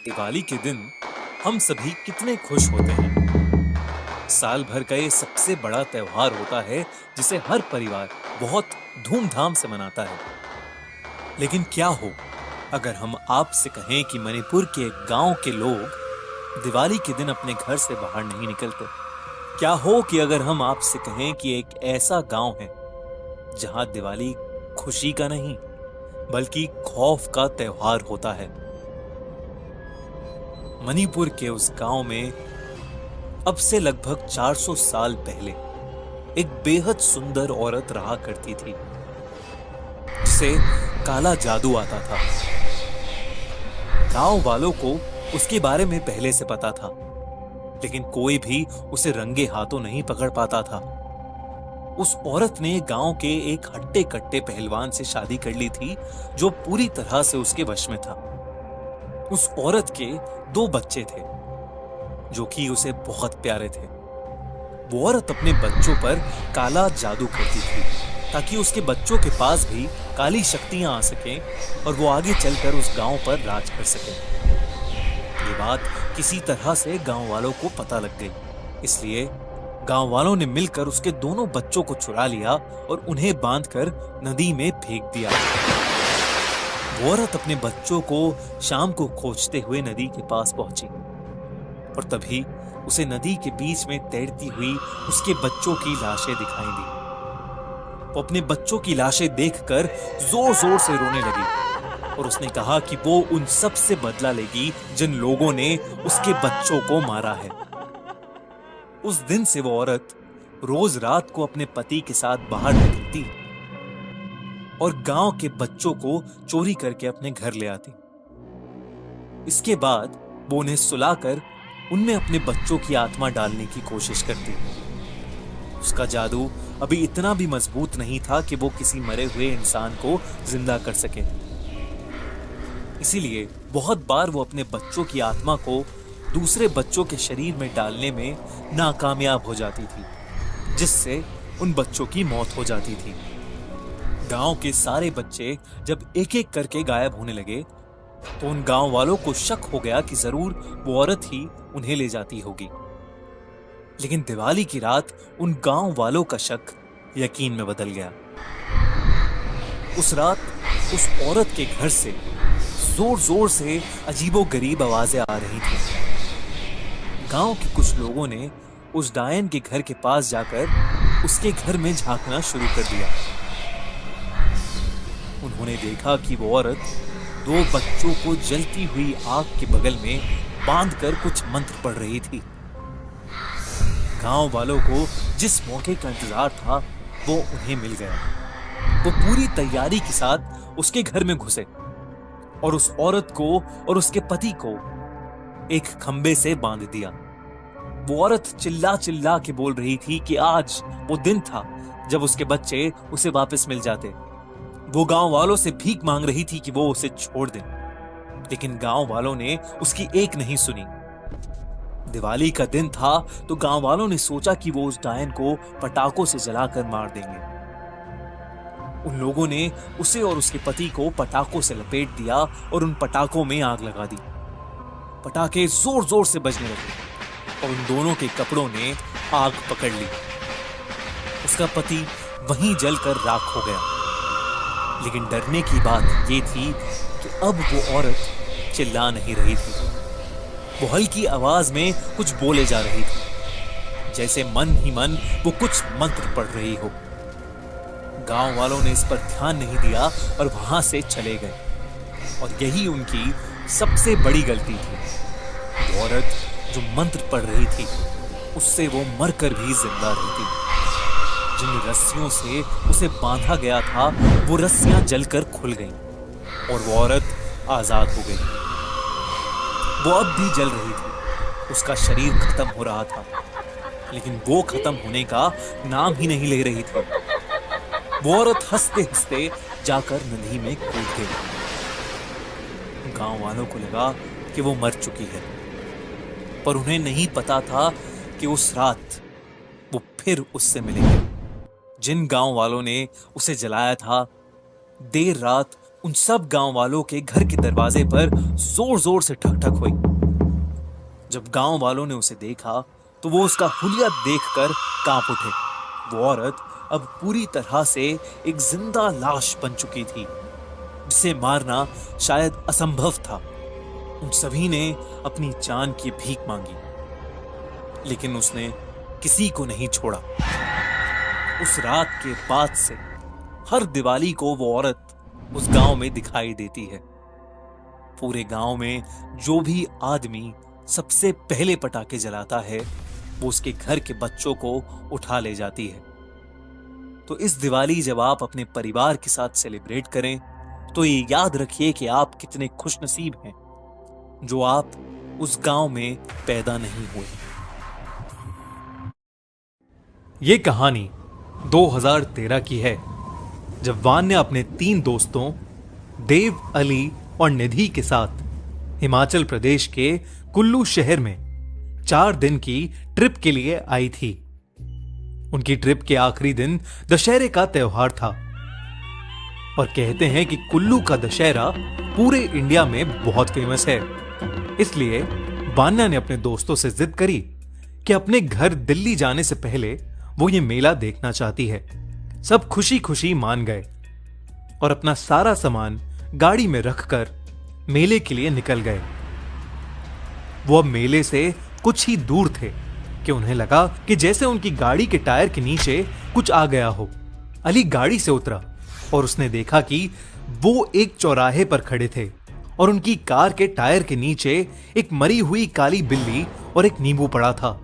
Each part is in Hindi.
दिवाली के दिन हम सभी कितने खुश होते हैं। साल भर का ये सबसे बड़ा त्योहार होता है जिसे हर परिवार बहुत धूमधाम से मनाता है। लेकिन क्या हो अगर हम आपसे कहें कि मणिपुर के एक गांव के लोग दिवाली के दिन अपने घर से बाहर नहीं निकलते। क्या हो कि अगर हम आपसे कहें कि एक ऐसा गांव है जहां दिवाली खुशी का नहीं बल्कि खौफ का त्योहार होता है। मणिपुर के उस गांव में अब से लगभग 400 साल पहले एक बेहद सुंदर औरत रहा करती थी जिसे काला जादू आता था। गांव वालों को उसके बारे में पहले से पता था, लेकिन कोई भी उसे रंगे हाथों नहीं पकड़ पाता था। उस औरत ने गांव के एक हट्टे कट्टे पहलवान से शादी कर ली थी जो पूरी तरह से उसके वश में था। उस औरत के 2 बच्चे थे जो कि उसे बहुत प्यारे थे। वो औरत अपने बच्चों पर काला जादू करती थी ताकि उसके बच्चों के पास भी काली शक्तियां आ सकें और वो आगे चलकर उस गांव पर राज कर सकें। ये बात किसी तरह से गांव वालों को पता लग गई, इसलिए गांव वालों ने मिलकर उसके दोनों बच्चों को चुरा लिया और उन्हें बांधकर नदी में फेंक दिया। वो औरत अपने बच्चों को शाम को खोजते हुए नदी के पास पहुंची और तभी उसे नदी के बीच में तैरती हुई उसके बच्चों की लाशें दिखाई दी। वो अपने बच्चों की लाशें देखकर जोर जोर से रोने लगी और उसने कहा कि वो उन सब से बदला लेगी जिन लोगों ने उसके बच्चों को मारा है। उस दिन से वो औरत रोज रात को अपने पति के साथ बाहर निकलती और गांव के बच्चों को चोरी करके अपने घर ले आती। इसके बाद वो उन्हें सुलाकर उनमें अपने बच्चों की आत्मा डालने की कोशिश करती। उसका जादू अभी इतना भी मजबूत नहीं था कि वो किसी मरे हुए इंसान को जिंदा कर सके, इसीलिए बहुत बार वो अपने बच्चों की आत्मा को दूसरे बच्चों के शरीर में डालने में नाकामयाब हो जाती थी, जिससे उन बच्चों की मौत हो जाती थी। गांव के सारे बच्चे जब एक एक करके गायब होने लगे तो उन गांव वालों को शक हो गया कि जरूर वो औरत ही उन्हें ले जाती होगी। लेकिन दिवाली की रात उन गांव वालों का शक यकीन में बदल गया। उस रात उस औरत के घर से जोर जोर से अजीबोगरीब आवाजें आ रही थी। गांव के कुछ लोगों ने उस डायन के घर के पास जाकर उसके घर में झांकना शुरू कर दिया। उन्होंने देखा कि वो औरत 2 बच्चों को जलती हुई आग के बगल में बांधकर कुछ मंत्र पढ़ रही थी। गांव वालों को जिस मौके का इंतजार था वो उन्हें मिल गया। वो पूरी तैयारी के साथ उसके घर में घुसे और उस औरत को और उसके पति को एक खंबे से बांध दिया। वो औरत चिल्ला चिल्ला के बोल रही थी कि आज वो दिन था जब उसके बच्चे उसे वापस मिल जाते। वो गांव वालों से भीख मांग रही थी कि वो उसे छोड़ दें, लेकिन गांव वालों ने उसकी एक नहीं सुनी। दिवाली का दिन था तो गांव वालों ने सोचा कि वो उस डायन को पटाखों से जलाकर मार देंगे। उन लोगों ने उसे और उसके पति को पटाखों से लपेट दिया और उन पटाखों में आग लगा दी। पटाखे जोर जोर से बजने लगे और उन दोनों के कपड़ों ने आग पकड़ ली। उसका पति वहीं जलकर राख हो गया। लेकिन डरने की बात ये थी कि अब वो औरत चिल्ला नहीं रही थी। वो हल्की आवाज में कुछ बोले जा रही थी, जैसे मन ही मन वो कुछ मंत्र पढ़ रही हो। गांव वालों ने इस पर ध्यान नहीं दिया और वहां से चले गए, और यही उनकी सबसे बड़ी गलती थी। वो औरत जो मंत्र पढ़ रही थी उससे वो मरकर भी जिंदा रहती। जिन रस्सियों से उसे बांधा गया था वो रस्सियां जलकर खुल गईं और वो औरत आजाद हो गई। वो अब भी जल रही थी, उसका शरीर खत्म हो रहा था, लेकिन वो खत्म होने का नाम ही नहीं ले रही थी। वो औरत हंसते हंसते जाकर नदी में कूद गई। गांव वालों को लगा कि वो मर चुकी है, पर उन्हें नहीं पता था कि उस रात वो फिर उससे मिलेंगे। जिन गांव वालों ने उसे जलाया था, देर रात उन सब गांव वालों के घर के दरवाजे पर जोर जोर से ठक ठक हुई। जब गांव वालों ने उसे देखा तो वो उसका हुलिया देखकर कांप उठे। वो औरत अब पूरी तरह से एक जिंदा लाश बन चुकी थी, जिसे मारना शायद असंभव था। उन सभी ने अपनी जान की भीख मांगी, लेकिन उसने किसी को नहीं छोड़ा। उस रात के बाद से हर दिवाली को वो औरत उस गांव में दिखाई देती है। पूरे गांव में जो भी आदमी सबसे पहले पटाखे जलाता है, वो उसके घर के बच्चों को उठा ले जाती है। तो इस दिवाली जब आप अपने परिवार के साथ सेलिब्रेट करें, तो ये याद रखिए कि आप कितने खुशनसीब हैं जो आप उस गांव में पैदा नहीं हुए। ये कहानी 2013 की है, जब वान्या अपने 3 दोस्तों देव, अली और निधि के साथ हिमाचल प्रदेश के कुल्लू शहर में 4 दिन की ट्रिप के लिए आई थी। उनकी ट्रिप के आखिरी दिन दशहरे का त्योहार था और कहते हैं कि कुल्लू का दशहरा पूरे इंडिया में बहुत फेमस है। इसलिए वान्या ने अपने दोस्तों से जिद करी कि अपने घर दिल्ली जाने से पहले वो ये मेला देखना चाहती है। सब खुशी खुशी मान गए और अपना सारा सामान गाड़ी में रखकर मेले के लिए निकल गए। वो अब मेले से कुछ ही दूर थे कि उन्हें लगा कि जैसे उनकी गाड़ी के टायर के नीचे कुछ आ गया हो। अली गाड़ी से उतरा और उसने देखा कि वो एक चौराहे पर खड़े थे और उनकी कार के टायर के नीचे एक मरी हुई काली बिल्ली और एक नींबू पड़ा था।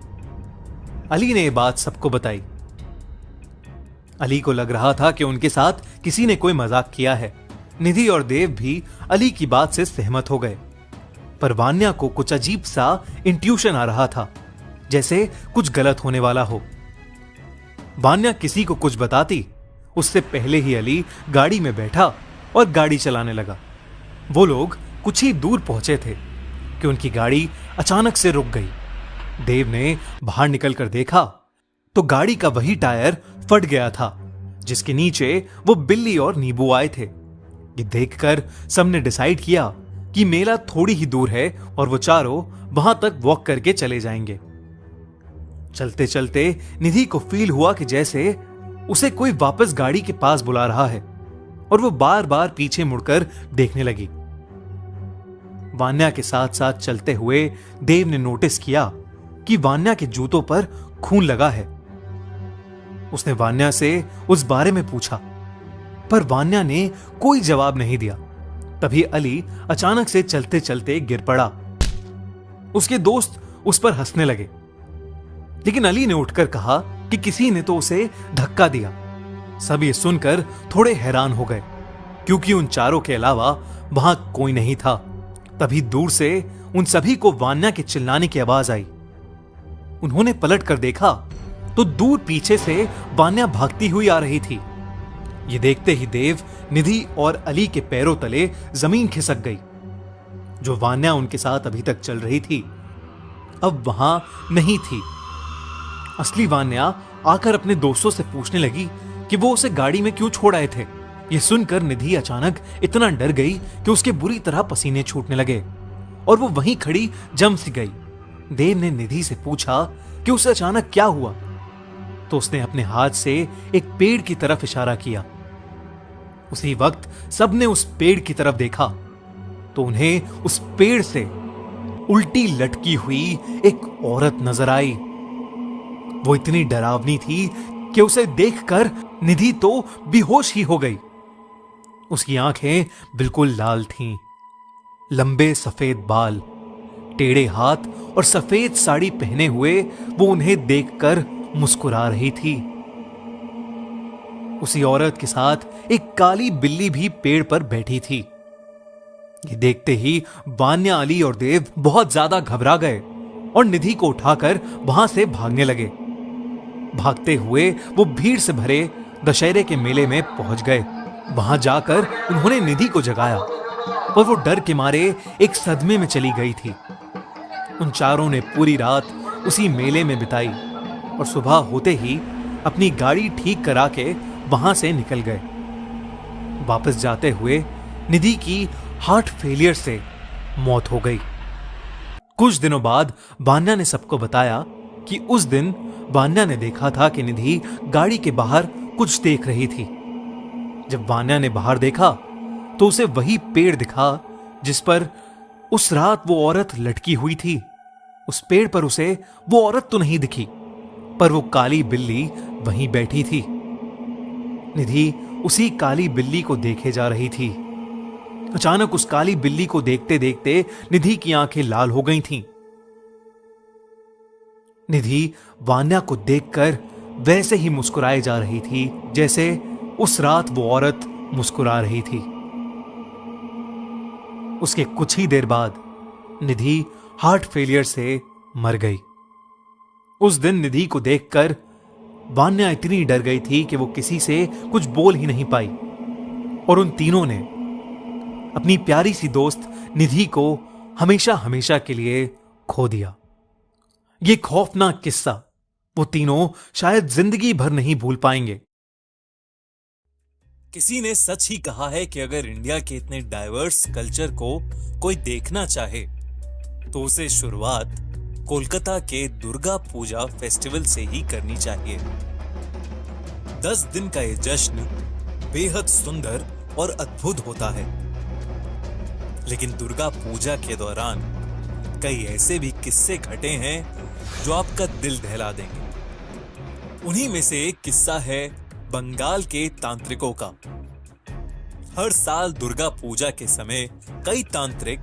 अली ने यह बात सबको बताई। अली को लग रहा था कि उनके साथ किसी ने कोई मजाक किया है। निधि और देव भी अली की बात से सहमत हो गए, पर वान्या को कुछ अजीब सा इंट्यूशन आ रहा था, जैसे कुछ गलत होने वाला हो। वान्या किसी को कुछ बताती उससे पहले ही अली गाड़ी में बैठा और गाड़ी चलाने लगा। वो लोग कुछ ही दूर पहुंचे थे कि उनकी गाड़ी अचानक से रुक गई। देव ने बाहर निकलकर देखा तो गाड़ी का वही टायर फट गया था जिसके नीचे वो बिल्ली और नींबू आए थे। ये देखकर सबने डिसाइड किया कि मेला थोड़ी ही दूर है और वो चारों वहां तक वॉक करके चले जाएंगे। चलते चलते निधि को फील हुआ कि जैसे उसे कोई वापस गाड़ी के पास बुला रहा है और वो बार बार पीछे मुड़कर देखने लगी। वान्या के साथ साथ चलते हुए देव ने नोटिस किया कि वान्या के जूतों पर खून लगा है। उसने वान्या से उस बारे में पूछा, पर वान्या ने कोई जवाब नहीं दिया। तभी अली अचानक से चलते चलते गिर पड़ा। उसके दोस्त उस पर हंसने लगे, लेकिन अली ने उठकर कहा कि किसी ने तो उसे धक्का दिया। सब ये सुनकर थोड़े हैरान हो गए, क्योंकि उन चारों के अलावा वहां कोई नहीं था। तभी दूर से उन सभी को वान्या के चिल्लाने की आवाज आई। उन्होंने पलट कर देखा तो दूर पीछे से वान्या भागती हुई आ रही थी। ये देखते ही देव, निधि और अली के पैरों तले जमीन खिसक गई। जो वान्या उनके साथ अभी तक चल रही थी, अब वहां नहीं थी। असली वान्या आकर अपने दोस्तों से पूछने लगी कि वो उसे गाड़ी में क्यों छोड़ आए थे। यह सुनकर निधि अचानक इतना डर गई कि उसके बुरी तरह पसीने छूटने लगे और वो वहीं खड़ी जम सी गई। देव ने निधि से पूछा कि उसे अचानक क्या हुआ, तो उसने अपने हाथ से एक पेड़ की तरफ इशारा किया। उसी वक्त सबने उस पेड़ की तरफ देखा तो उन्हें उस पेड़ से उल्टी लटकी हुई एक औरत नजर आई। वो इतनी डरावनी थी कि उसे देखकर निधि तो बेहोश ही हो गई। उसकी आंखें बिल्कुल लाल थीं, लंबे सफेद बाल, टेढ़े हाथ और सफेद साड़ी पहने हुए वो उन्हें देखकर मुस्कुरा रही थी। उसी औरत के साथ एक काली बिल्ली भी पेड़ पर बैठी थी। ये देखते ही वान्या, अली और देव बहुत ज्यादा घबरा गए और निधि को उठाकर वहां से भागने लगे। भागते हुए वो भीड़ से भरे दशहरे के मेले में पहुंच गए। वहां जाकर उन्होंने निधि को जगाया, पर वो डर के मारे एक सदमे में चली गई थी। उन चारों ने पूरी रात उसी मेले में बिताई और सुबह होते ही अपनी गाड़ी ठीक करा के वहां से निकल गए। वापस जाते हुए निधि की हार्ट फेलियर से मौत हो गई। कुछ दिनों बाद वान्या ने सबको बताया कि उस दिन वान्या ने देखा था कि निधि गाड़ी के बाहर कुछ देख रही थी। जब वान्या ने बाहर देखा तो उसे वही पेड़ दिखा जिस पर उस रात वो औरत लटकी हुई थी। उस पेड़ पर उसे वो औरत तो नहीं दिखी, पर वो काली बिल्ली वहीं बैठी थी। निधि उसी काली बिल्ली को देखे जा रही थी। अचानक उस काली बिल्ली को देखते देखते निधि की आंखें लाल हो गई थीं। निधि वान्या को देखकर वैसे ही मुस्कुराए जा रही थी जैसे उस रात वो औरत मुस्कुरा रही थी। उसके कुछ ही देर बाद निधि हार्ट फेलियर से मर गई। उस दिन निधि को देखकर वान्या इतनी डर गई थी कि वो किसी से कुछ बोल ही नहीं पाई और उन तीनों ने अपनी प्यारी सी दोस्त निधि को हमेशा हमेशा के लिए खो दिया। ये खौफनाक किस्सा वो तीनों शायद जिंदगी भर नहीं भूल पाएंगे। किसी ने सच ही कहा है कि अगर इंडिया के इतने डाइवर्स कल्चर को कोई देखना चाहे तो उसे शुरुआत कोलकाता के दुर्गा पूजा फेस्टिवल से ही करनी चाहिए। 10 दिन का ये जश्न बेहद सुंदर और अद्भुत होता है, लेकिन दुर्गा पूजा के दौरान कई ऐसे भी किस्से घटे हैं जो आपका दिल दहला देंगे। उन्हीं में से एक किस्सा है बंगाल के तांत्रिकों का। हर साल दुर्गा पूजा के समय कई तांत्रिक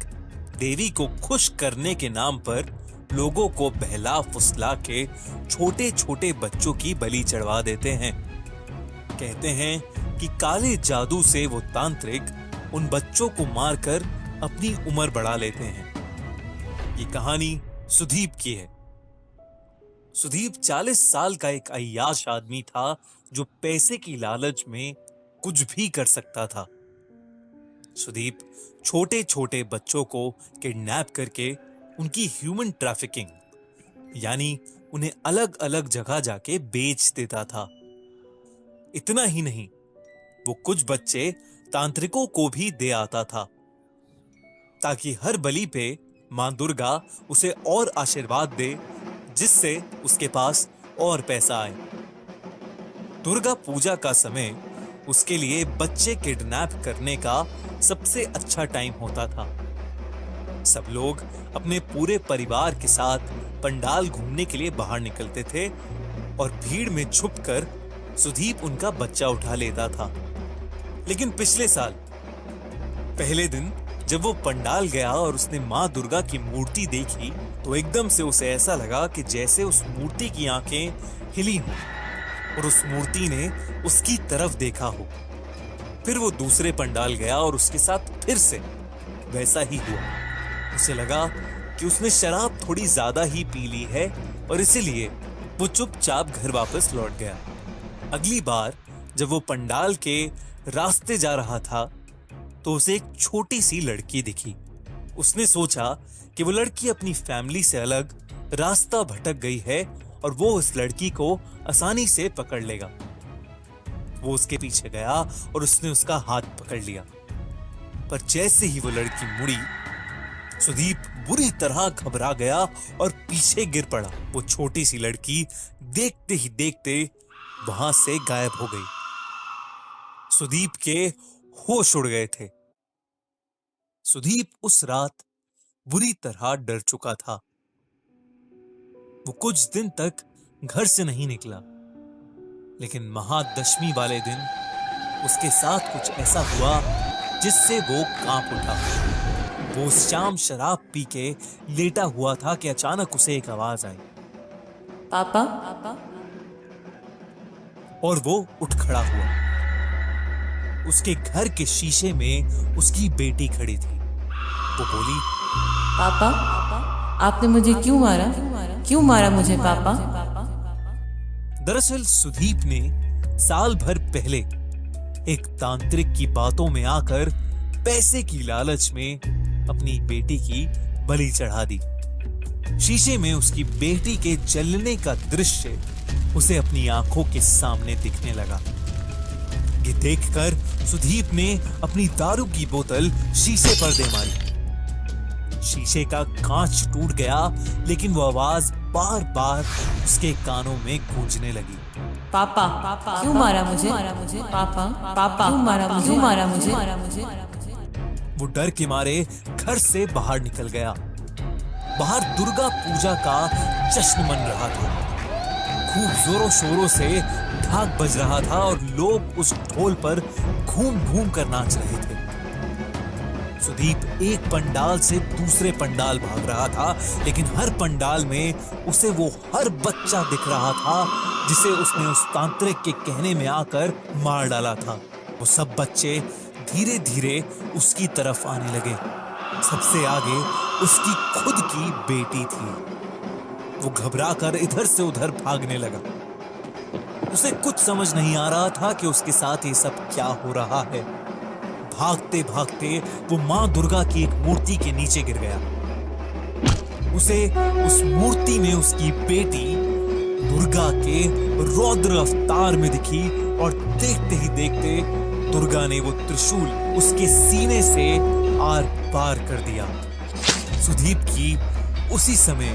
देवी को खुश करने के नाम पर लोगों को बहला फुसला के छोटे छोटे बच्चों की बलि चढ़वा देते हैं। कहते हैं कि काले जादू से वो तांत्रिक उन बच्चों को मारकर अपनी उम्र बढ़ा लेते हैं। ये कहानी सुदीप की है। सुदीप 40 साल का एक अय्याश आदमी था जो पैसे की लालच में कुछ भी कर सकता था। सुदीप छोटे छोटे बच्चों को किडनैप करके उनकी ह्यूमन ट्रैफिकिंग यानी उन्हें अलग अलग जगह जाके बेच देता था। इतना ही नहीं, वो कुछ बच्चे तांत्रिकों को भी दे आता था ताकि हर बलि पे मां दुर्गा उसे और आशीर्वाद दे, जिससे उसके पास और पैसा आए। दुर्गा पूजा का समय उसके लिए बच्चे किडनैप करने का सबसे अच्छा टाइम होता था। सब लोग अपने पूरे परिवार के साथ पंडाल घूमने के लिए बाहर निकलते थे और भीड़ में छुपकर सुदीप उनका बच्चा उठा लेता था। लेकिन पिछले साल पहले दिन जब वो पंडाल गया और उसने मां दुर्गा की मूर्ति देखी तो एकदम से उसे ऐसा लगा कि जैसे उस मूर्ति की आंखें हिली हों और उस मूर्ति ने उसकी तरफ देखा हो। फिर वो दूसरे पंडाल गया और उसके साथ फिर से वैसा ही हुआ। उसे लगा कि उसने शराब थोड़ी ज्यादा ही पी ली है और इसीलिए वो चुपचाप घर वापस लौट गया। अगली बार जब वो पंडाल के रास्ते जा रहा था तो उसे एक छोटी सी लड़की दिखी। उसने सोचा कि वो लड़की अपनी फैमिली से अलग रास्ता भटक गई है और वो उस लड़की को आसानी से पकड़ लेगा। वो उसके पीछे गया और उसने उसका हाथ पकड़ लिया, पर जैसे ही वो लड़की मुड़ी, सुदीप बुरी तरह घबरा गया और पीछे गिर पड़ा। वो छोटी सी लड़की देखते ही देखते वहां से गायब हो गई। सुदीप के होश उड़ गए थे। सुदीप उस रात बुरी तरह डर चुका था। वो कुछ दिन तक घर से नहीं निकला, लेकिन महादशमी वाले दिन उसके साथ कुछ ऐसा हुआ जिससे वो कांप उठा। वो उस शाम शराब पी के लेटा हुआ था कि अचानक उसे एक आवाज आई, पापा। और वो उठ खड़ा हुआ। उसके घर के शीशे में उसकी बेटी खड़ी थी। वो बोली, पापा, आपने मुझे क्यों मारा? क्यों मारा मुझे पापा? दरअसल सुदीप ने साल भर पहले एक तांत्रिक की बातों में आकर पैसे की लालच में अपनी बेटी की बलि चढ़ा दी। शीशे में उसकी बेटी के जलने का दृश्य उसे अपनी आंखों के सामने दिखने लगा। ये देखकर सुदीप ने अपनी दारू की बोतल शीशे पर दे मारी। शीशे का कांच टूट गया, लेकिन वो आवाज बार बार उसके कानों में गूंजने लगी। पापा पापा क्यों मारा मुझे? पापा पापा क्यों मारा मुझे? क्यों मारा मुझे? वो डर के मारे घर से बाहर निकल गया। बाहर दुर्गा पूजा का जश्न मन रहा था। खूब जोरों शोरों से ढाक बज रहा था और लोग उस ढोल पर घूम घूम कर नाच रहे थे। सुदीप एक पंडाल से दूसरे पंडाल भाग रहा था, लेकिन हर पंडाल में उसे वो हर बच्चा दिख रहा था जिसे उसने उस तांत्रिक के कहने में आकर मार डाला था। वो सब बच्चे धीरे धीरे उसकी तरफ आने लगे। सबसे आगे उसकी खुद की बेटी थी। वो घबराकर इधर से उधर भागने लगा। उसे कुछ समझ नहीं आ रहा था कि उसके साथ ये सब क्या हो रहा है। भागते भागते वो मां दुर्गा की एक मूर्ति के नीचे गिर गया। उसे उस मूर्ति में उसकी बेटी दुर्गा के रौद्र अवतार में दिखी और देखते ही देखते दुर्गा ने वो त्रिशूल उसके सीने से आर पार कर दिया। सुदीप की उसी समय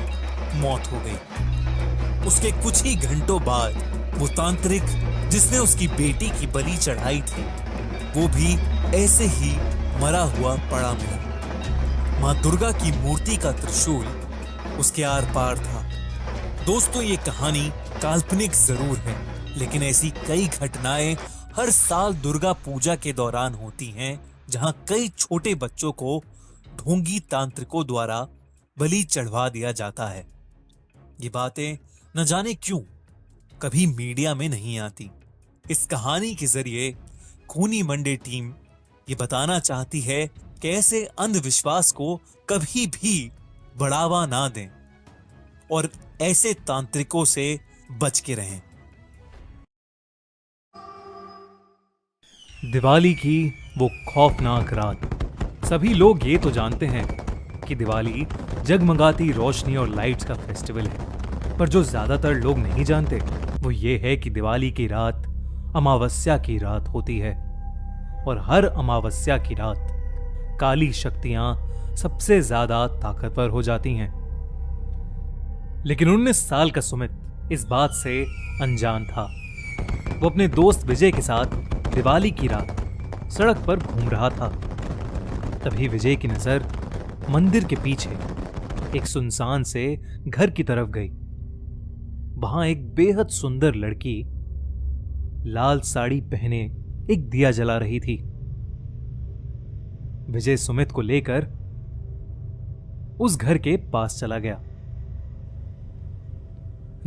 मौत हो गई। उसके कुछ ही घंटों बाद वो तांत्रिक जिसने उसकी बेटी की बलि चढ़ाई थी, वो भी ऐसे ही मरा हुआ पड़ा मिला। मां दुर्गा की मूर्ति का त्रिशूल उसके आर पार था। दोस्तों, ये कहानी काल्पनिक जरूर है, लेकिन ऐसी कई घटनाएं हर साल दुर्गा पूजा के दौरान होती हैं, जहां कई छोटे बच्चों को ढोंगी तांत्रिकों द्वारा बलि चढ़वा दिया जाता है। ये बातें न जाने क्यों कभी मीडिया में नहीं आती। इस कहानी के जरिए खूनी मंडे टीम ये बताना चाहती है कि ऐसे अंधविश्वास को कभी भी बढ़ावा ना दें और ऐसे तांत्रिकों से बच के रहें। दिवाली की वो खौफनाक रात। सभी लोग ये तो जानते हैं कि दिवाली जगमगाती रोशनी और लाइट्स का फेस्टिवल है, पर जो ज्यादातर लोग नहीं जानते वो ये है कि दिवाली की रात अमावस्या की रात होती है और हर अमावस्या की रात काली शक्तियां सबसे ज्यादा ताकतवर हो जाती हैं। लेकिन 19 साल का सुमित इस बात से अनजान था। वो अपने दोस्त विजय के साथ दिवाली की रात सड़क पर घूम रहा था। तभी विजय की नजर मंदिर के पीछे एक सुनसान से घर की तरफ गई। वहां एक बेहद सुंदर लड़की लाल साड़ी पहने एक दिया जला रही थी। विजय सुमित को लेकर उस घर के पास चला गया।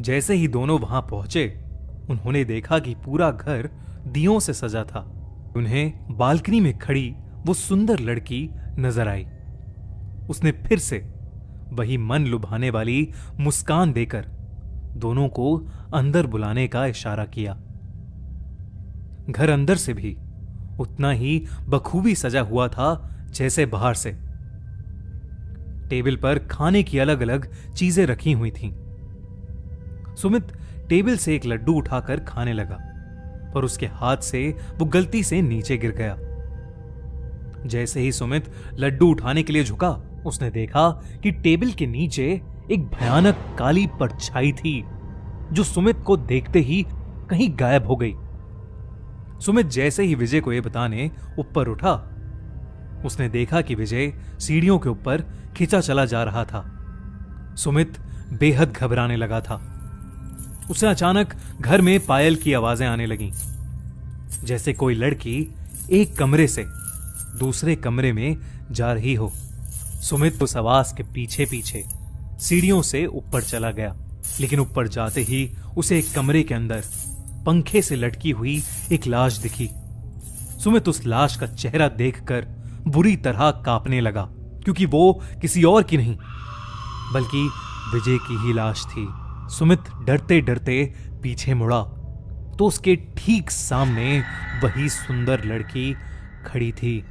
जैसे ही दोनों वहां पहुंचे, उन्होंने देखा कि पूरा घर दियों से सजा था। उन्हें बालकनी में खड़ी वो सुंदर लड़की नजर आई। उसने फिर से वही मन लुभाने वाली मुस्कान देकर दोनों को अंदर बुलाने का इशारा किया। घर अंदर से भी उतना ही बखूबी सजा हुआ था जैसे बाहर से। टेबल पर खाने की अलग अलग चीजें रखी हुई थीं। सुमित टेबल से एक लड्डू उठाकर खाने लगा, पर उसके हाथ से वो गलती से नीचे गिर गया। जैसे ही सुमित लड्डू उठाने के लिए झुका, उसने देखा कि टेबल के नीचे एक भयानक काली परछाई थी, जो सुमित को देखते ही कहीं गायब हो गई। सुमित जैसे ही विजय को यह बताने ऊपर उठा, उसने देखा कि विजय सीढ़ियों के ऊपर खींचा चला जा रहा था। सुमित बेहद घबराने लगा था। उसे अचानक घर में पायल की आवाजें आने लगीं, जैसे कोई लड़की एक कमरे से दूसरे कमरे में जा रही हो। सुमित उस आवाज के पीछे पीछे सीढ़ियों से ऊपर चला गया, लेकिन ऊपर जाते ही उसे एक कमरे के अंदर पंखे से लटकी हुई एक लाश दिखी। सुमित उस लाश का चेहरा देखकर बुरी तरह कांपने लगा, क्योंकि वो किसी और की नहीं बल्कि विजय की ही लाश थी। सुमित डरते डरते पीछे मुड़ा तो उसके ठीक सामने वही सुंदर लड़की खड़ी थी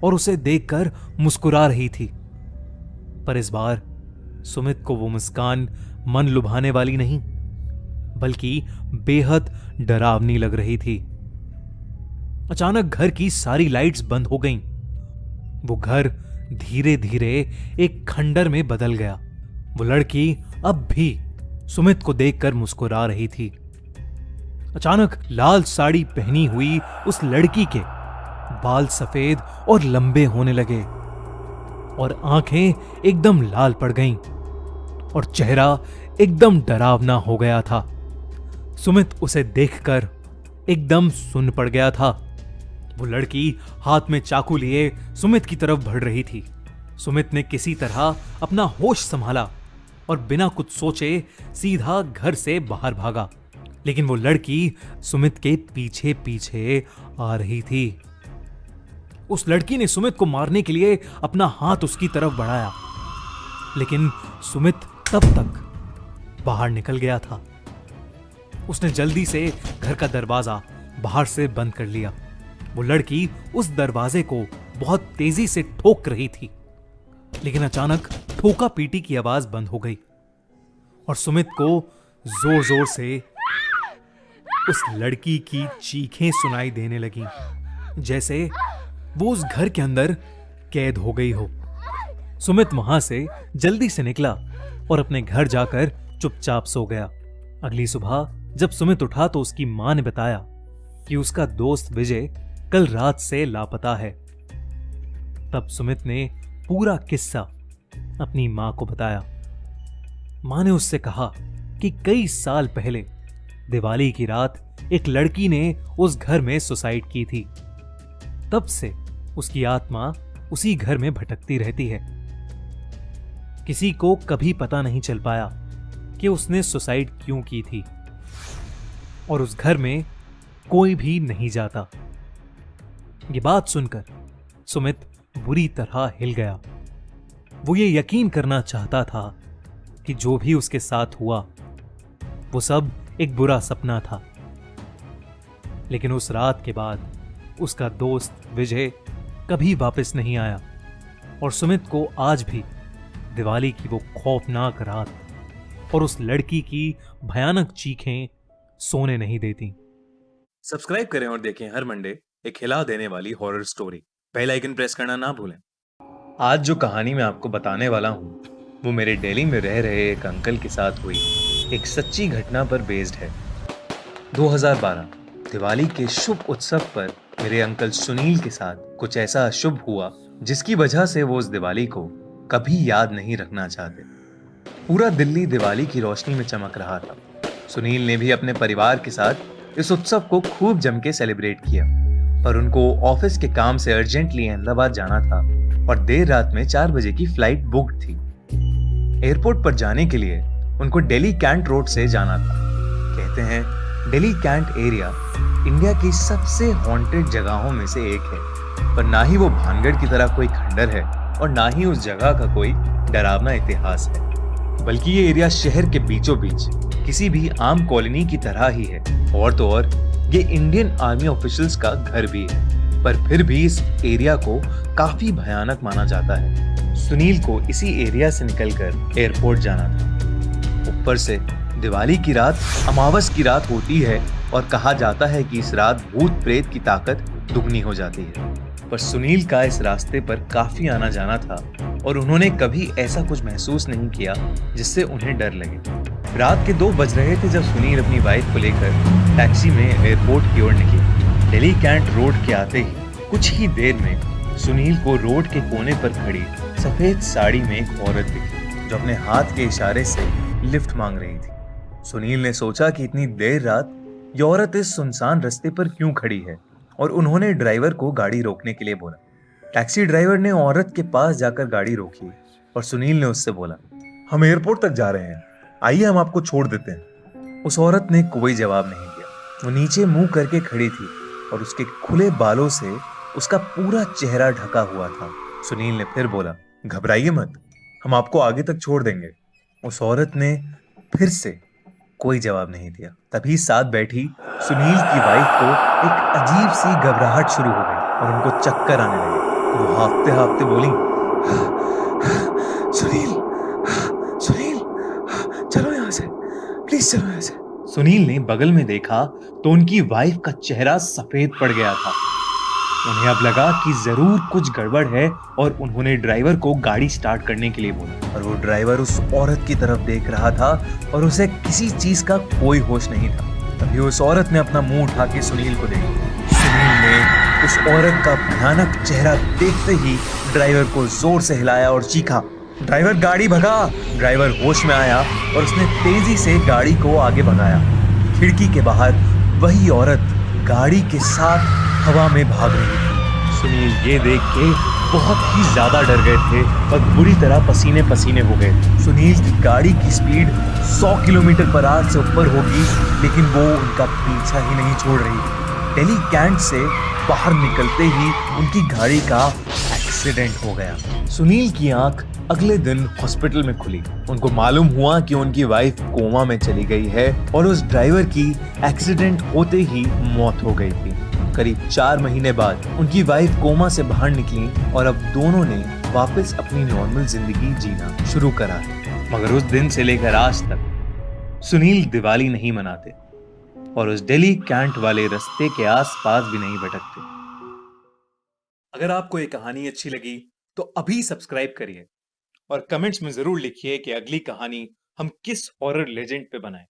और उसे देखकर मुस्कुरा रही थी। पर इस बार सुमित को वो मुस्कान मन लुभाने वाली नहीं, बल्कि बेहद डरावनी लग रही थी। अचानक घर की सारी लाइट्स बंद हो गईं। वो घर धीरे धीरे एक खंडर में बदल गया। वो लड़की अब भी सुमित को देखकर मुस्कुरा रही थी। अचानक लाल साड़ी पहनी हुई उस लड़की के बाल सफेद और लंबे होने लगे और आंखें एकदम लाल पड़ गईं और चेहरा एकदम डरावना हो गया था। सुमित उसे देखकर एकदम सुन्न पड़ गया था। वो लड़की हाथ में चाकू लिए सुमित की तरफ बढ़ रही थी। सुमित ने किसी तरह अपना होश संभाला और बिना कुछ सोचे सीधा घर से बाहर भागा, लेकिन वो लड़की सुमित के पीछे पीछे आ रही थी। उस लड़की ने सुमित को मारने के लिए अपना हाथ उसकी तरफ बढ़ाया, लेकिन सुमित तब तक बाहर निकल गया था। उसने जल्दी से घर का दरवाजा बाहर से बंद कर लिया। वो लड़की उस दरवाजे को बहुत तेजी से ठोक रही थी, लेकिन अचानक ठोका पीटी की आवाज बंद हो गई और सुमित को जोर जोर से उस लड़की की चीखें सुनाई देने लगी, जैसे वो उस घर के अंदर कैद हो गई हो। सुमित वहां से जल्दी से निकला और अपने घर जाकर चुपचाप सो गया। अगली सुबह जब सुमित उठा तो उसकी मां ने बताया कि उसका दोस्त विजय कल रात से लापता है। तब सुमित ने पूरा किस्सा अपनी मां को बताया। मां ने उससे कहा कि कई साल पहले दिवाली की रात एक लड़की ने उस घर में सुसाइड की थी। तब से उसकी आत्मा उसी घर में भटकती रहती है। किसी को कभी पता नहीं चल पाया कि उसने सुसाइड क्यों की थी और उस घर में कोई भी नहीं जाता। ये बात सुनकर सुमित बुरी तरह हिल गया। वो ये यकीन करना चाहता था कि जो भी उसके साथ हुआ वो सब एक बुरा सपना था, लेकिन उस रात के बाद उसका दोस्त विजय कभी वापस नहीं आया और सुमित को आज भी दिवाली की वो खौफनाक रात और उस लड़की की भयानक चीखें सोने नहीं देती। सब्सक्राइब करें और देखें हर मंडे एक हिला देने वाली horror story. Bell icon press करना ना भूलें। आज जो कहानी मैं आपको बताने वाला हूँ वो मेरे दिल्ली में रह रहे एक अंकल के साथ हुई एक सच्ची घटना पर बेस्ड है। 2012 दिवाली के शुभ उत्सव पर मेरे अंकल सुनील के साथ कुछ ऐसा अशुभ हुआ जिसकी वजह से वो उस दिवाली को कभी याद नहीं रखना चाहते। पूरा दिल्ली दिवाली की रोशनी में चमक रहा था। सुनील ने भी अपने परिवार के साथ इस उत्सव को खूब जम के सेलिब्रेट किया, पर उनको ऑफिस के काम से अर्जेंटली अहमदाबाद जाना था और देर रात में 4 बजे की फ्लाइट बुक्ड थी। एयरपोर्ट पर जाने के लिए उनको दिल्ली कैंट रोड से जाना था। कहते हैं दिल्ली कैंट एरिया इंडिया की सबसे हॉन्टेड जगहों में से एक है, पर ना ही वो भानगढ़ की तरह कोई खंडर है और ना ही उस जगह का कोई डरावना इतिहास है, बल्कि ये एरिया शहर के बीचों बीच किसी भी आम कॉलोनी की तरह ही है। और तो और ये इंडियन आर्मी ऑफिशियल्स का घर भी है, पर फिर भी इस एरिया को काफी भयानक माना जाता है। सुनील को इसी एरिया से निकलकर एयरपोर्ट जाना था। ऊपर से दिवाली की रात अमावस की रात होती है और कहा जाता है कि इस रात भूत प्रेत की ताकत दुगनी हो जाती है। पर सुनील का इस रास्ते पर काफी आना जाना था और उन्होंने कभी ऐसा कुछ महसूस नहीं किया जिससे उन्हें डर लगे। रात के 2 बज रहे थे जब सुनील अपनी वाइफ को लेकर टैक्सी में एयरपोर्ट की ओर निकले। दिल्ली कैंट रोड के आते ही कुछ ही देर में सुनील को रोड के कोने पर खड़ी सफेद साड़ी में एक औरत दिखी जो अपने हाथ के इशारे से लिफ्ट मांग रही थी। सुनील ने सोचा कि इतनी देर रात ये औरत इस सुनसान रास्ते पर क्यों खड़ी है और उन्होंने ड्राइवर को गाड़ी रोकने के लिए बोला। टैक्सी ड्राइवर ने औरत के पास जाकर गाड़ी रोकी और सुनील ने उससे बोला, हम एयरपोर्ट तक जा रहे हैं, आइए हम आपको छोड़ देते हैं। उस औरत ने कोई जवाब नहीं दिया। वो नीचे मुंह करके खड़ी थी और उसके खुले बालों से उसका पूरा चेहरा ढका हुआ था। सुनील ने फिर बोला, घबराइए मत, हम आपको आगे तक छोड़ देंगे। उस औरत ने फिर से कोई जवाब नहीं दिया। तभी साथ बैठी सुनील की वाइफ को एक अजीब सी घबराहट शुरू हो गई और उनको चक्कर आने लगे। वो हांफते हांफते बोली, सुनील सुनील चलो यहाँ से, प्लीज चलो यहाँ से। सुनील ने बगल में देखा तो उनकी वाइफ का चेहरा सफेद पड़ गया था उन्हें अब लगा कि जरूर कुछ गड़बड़ है और उन्होंने ड्राइवर को गाड़ी स्टार्ट करने के लिए बोला। और वो ड्राइवर उस औरत की तरफ देख रहा था और उसे किसी चीज का कोई होश नहीं था। तभी उस औरत ने अपना मुंह उठा के सुनील को देखा। सुनील ने उस औरत का भयानक चेहरा देखते ही ड्राइवर को जोर से हिलाया और चीखा, ड्राइवर गाड़ी भगा। ड्राइवर होश में आया और उसने तेजी से गाड़ी को आगे भगाया। खिड़की के बाहर वही औरत गाड़ी के साथ हवा में भाग रही थी। सुनील ये देख के बहुत ही ज्यादा डर गए थे और बुरी तरह पसीने पसीने हो गए थे। सुनील की गाड़ी की स्पीड 100 किलोमीटर पर आवर से ऊपर होगी, लेकिन वो उनका पीछा ही नहीं छोड़ रही थी। दिल्ली कैंट से बाहर निकलते ही उनकी गाड़ी का एक्सीडेंट हो गया। सुनील की आंख अगले दिन हॉस्पिटल में खुली। उनको मालूम हुआ कि उनकी वाइफ कोमा में चली गई है और उस ड्राइवर की एक्सीडेंट होते ही मौत हो गई थी। करीब 4 महीने बाद उनकी वाइफ कोमा से बाहर निकली और अब दोनों ने वापस अपनी नॉर्मल जिंदगी जीना शुरू करा। मगर उस दिन से लेकर आज तक सुनील दिवाली नहीं मनाते और उस दिल्ली कैंट वाले रास्ते के आसपास भी नहीं भटकते। अगर आपको ये कहानी अच्छी लगी तो अभी सब्सक्राइब करिए और कमेंट्स में जरूर लिखिए कि अगली कहानी हम किस हॉरर लेजेंड पे बनाएं।